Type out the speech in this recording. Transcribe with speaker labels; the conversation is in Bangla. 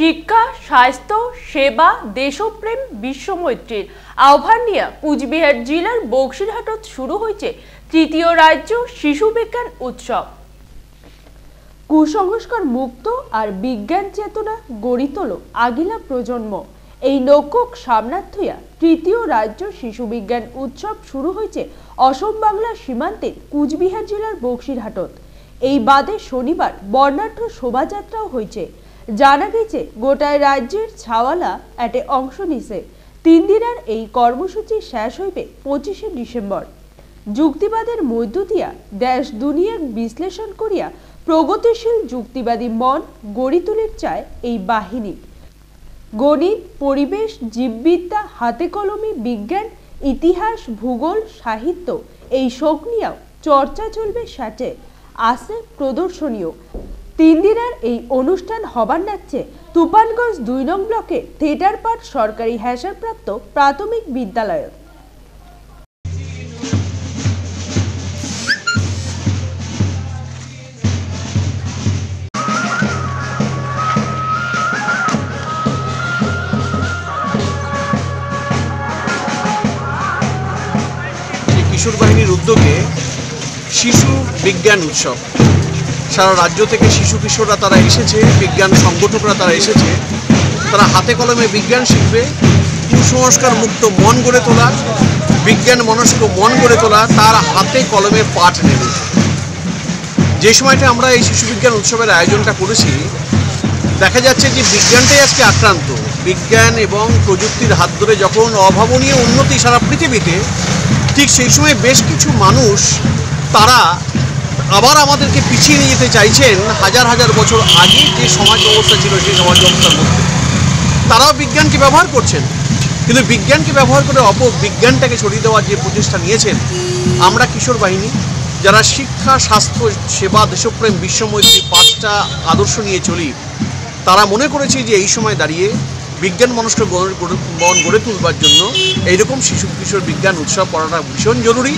Speaker 1: শিক্ষা, স্বাস্থ্য, সেবা, দেশপ্রেম, বিশ্বমৈত্রীর আহ্বান নিয়ে কুচবিহার জেলার বক্সিরহাটত শুরু হয়েছে তৃতীয় রাজ্য শিশু বিজ্ঞান উৎসব। কুসংস্কার মুক্ত আর বিজ্ঞান চেতনা গড়ি তোলো আগিলা প্রজন্ম, এই লক্ষ্যক সামনার্থইয়া তৃতীয় রাজ্য শিশু বিজ্ঞান উৎসব শুরু হয়েছে অসম বাংলা সীমান্তে কুচবিহার জেলার বক্সিরহাটত। এই বাদে শনিবার বর্ণাঢ্য শোভাযাত্রাও হয়েছে। জানা গেছে গোটায় রাজ্যের ছাওয়ালা এতে অংশ নিছে। 3 দিনের এই কর্মসূচি শেষ হইবে 25শে ডিসেম্বর। যুক্তিবাদের মধ্য দিয়া দেশ দুনিয়ার বিশ্লেষণ করিয়া প্রগতিশীল যুক্তিবাদী মন গড়ি তুলির চায় এই বাহিনী। গণিত, পরিবেশ, জীববিদ্যা, হাতে কলমে বিজ্ঞান, ইতিহাস, ভূগোল, সাহিত্য এই শোক নিয়েও চর্চা চলবে। সাথে আছে প্রদর্শনীয়। 3 দিনের এই অনুষ্ঠান হবার নাচছে তুফানগঞ্জ 2 নং ব্লকে থিয়েটার পার্ক সরকারি হ্যাসাপ্রাপ্ত প্রাথমিক বিদ্যালয়।
Speaker 2: কিশোর বাহিনীর উদ্যোগে শিশু বিজ্ঞান উৎসব, সারা রাজ্য থেকে শিশু কিশোররা তারা এসেছে, বিজ্ঞান সংগঠকরা তারা এসেছে, তারা হাতে কলমে বিজ্ঞান শিখবে, কুসংস্কার মুক্ত মন গড়ে তোলা, বিজ্ঞান মনস্ক মন গড়ে তোলা, তার হাতে কলমে পাঠ নেবে। যে সময়টা আমরা এই শিশু বিজ্ঞান উৎসবের আয়োজনটা করেছি, দেখা যাচ্ছে যে বিজ্ঞানটাই আজকে আক্রান্ত। বিজ্ঞান এবং প্রযুক্তির হাত ধরে যখন অভাবনীয় উন্নতি সারা পৃথিবীতে, ঠিক সেই সময় বেশ কিছু মানুষ তারা আবার আমাদেরকে পিছিয়ে নিয়ে যেতে চাইছেন হাজার হাজার বছর আগে যে সমাজ ব্যবস্থা ছিল সেই সমাজ ব্যবস্থার মধ্যে। তারাও বিজ্ঞানকে ব্যবহার করছেন, কিন্তু বিজ্ঞানকে ব্যবহার করে অপবিজ্ঞানটাকে ছড়িয়ে দেওয়ার যে প্রচেষ্টা নিয়েছেন, আমরা কিশোর বাহিনী যারা শিক্ষা, স্বাস্থ্য, সেবা, দেশপ্রেম, বিশ্বমৈত্রী 5টা আদর্শ নিয়ে চলি, তারা মনে করেছি যে এই সময় দাঁড়িয়ে বিজ্ঞান মনস্ক মন গড়ে তুলবার জন্য এইরকম শিশু কিশোর বিজ্ঞান উৎসব করাটা ভীষণ জরুরি।